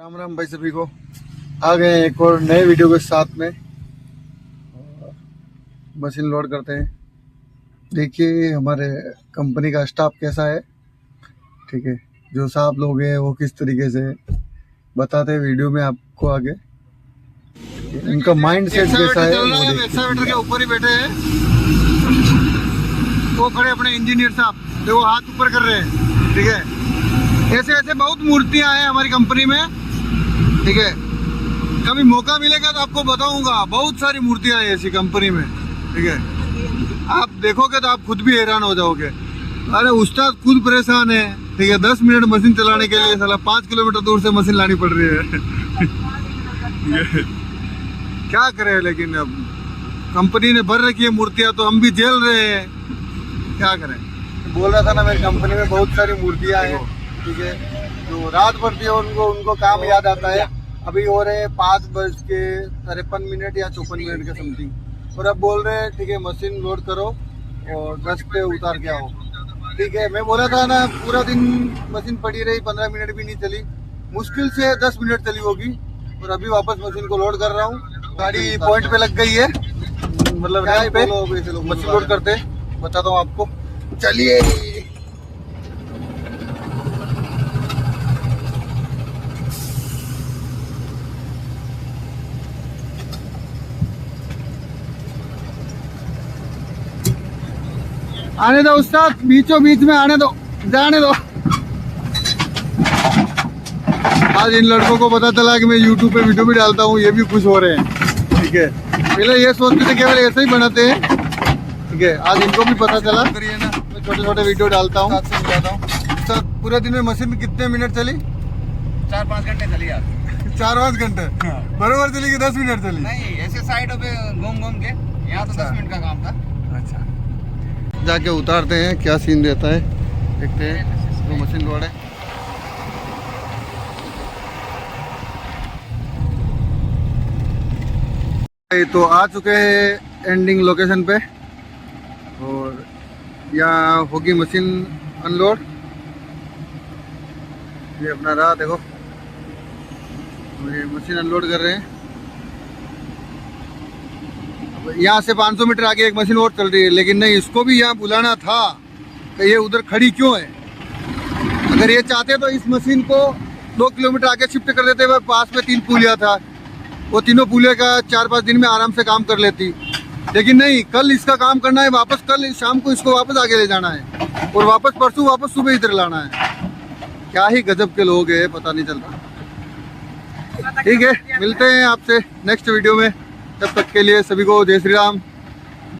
राम राम भाई सभी को। आ गए हैं एक और नए वीडियो के साथ में। मशीन लोड करते हैं। देखिए हमारे कंपनी का स्टाफ कैसा है, ठीक है। जो साहब लोग हैं वो किस तरीके से बताते हैं वीडियो में आपको आगे। इनका माइंड सेट कैसा है वो देखिए। एक्सावेटर के ऊपर ही बैठे हैं वो खड़े अपने इंजीनियर साहब, देखो हाथ ऊपर कर रहे हैं, ठीक है। ऐसे ऐसे बहुत मूर्तियां हैं हमारी कंपनी में, ठीक है। कभी मौका मिलेगा तो आपको बताऊंगा, बहुत सारी मूर्तियां हैं ऐसी कंपनी में, ठीक है। आप देखोगे तो आप खुद भी हैरान हो जाओगे। अरे उस्ताद खुद परेशान है, ठीक है। 10 मिनट मशीन चलाने के लिए साला 5 किलोमीटर दूर से मशीन लानी पड़ रही है। क्या करें, लेकिन अब कंपनी ने भर रखी है मूर्तियां तो हम भी झेल रहे हैं, क्या करें। बोल रहा था ना मेरी कंपनी में बहुत सारी मूर्तियां हैं, ठीक है। जो रात भरती है उनको काम याद आता है। अभी हो रहे 5:53 या 54 के समथिंग, और अब बोल रहे हैं ठीक है मशीन लोड करो और 10 पे उतार के आओ, ठीक है। मैं बोला था ना पूरा दिन मशीन पड़ी रही, 15 मिनट भी नहीं चली, मुश्किल से 10 मिनट चली होगी। और अभी वापस मशीन को लोड कर रहा हूँ। गाड़ी पॉइंट पे लग गई है, मतलब रैंप पे मशीन लोड करते बताता हूँ आपको। चलिए आने दो उस्ताद, बीचों बीच में आने दो, जाने दो। आज इन लड़कों को पता चला कि मैं YouTube पे वीडियो भी डालता हूँ, ये भी खुश हो रहे हैं, ठीक है। पहले ये सोचते थे केवल ऐसे ही बनाते हैं, ठीक है। आज इनको भी पता चला। करिए ना, मैं छोटे छोटे वीडियो डालता हूँ, सर। पूरे दिन में मशीन कितने मिनट चली? 4-5 घंटे चली यार। 4-5 घंटे बराबर चली कि 10 मिनट चली? नहीं, ऐसे साइडों पे घूम के, यहाँ तो 10 मिनट का काम था। अच्छा, जाके उतारते हैं क्या सीन रहता है, देखते हैं। वो मशीन लोड है। तो आ चुके हैं एंडिंग लोकेशन पे, और यहाँ होगी मशीन अनलोड। ये अपना रहा, देखो ये मशीन अनलोड कर रहे हैं। यहाँ से 500 मीटर आगे एक मशीन और चल रही है, लेकिन नहीं, इसको भी यहाँ बुलाना था कि ये उधर खड़ी क्यों है। अगर ये चाहते तो इस मशीन को 2 किलोमीटर आगे शिफ्ट कर देते। पास में 3 पुलिया था, वो तीनों पुलिया का 4-5 दिन में आराम से काम कर लेती, लेकिन नहीं, कल इसका काम करना है वापस। कल शाम को इसको वापस आगे ले जाना है, और वापस परसों वापस सुबह इधर लाना है। क्या ही गजब के लोग हैं, पता नहीं चलता। ठीक है, मिलते हैं आपसे नेक्स्ट वीडियो में। तब तक के लिए सभी को जय श्री राम।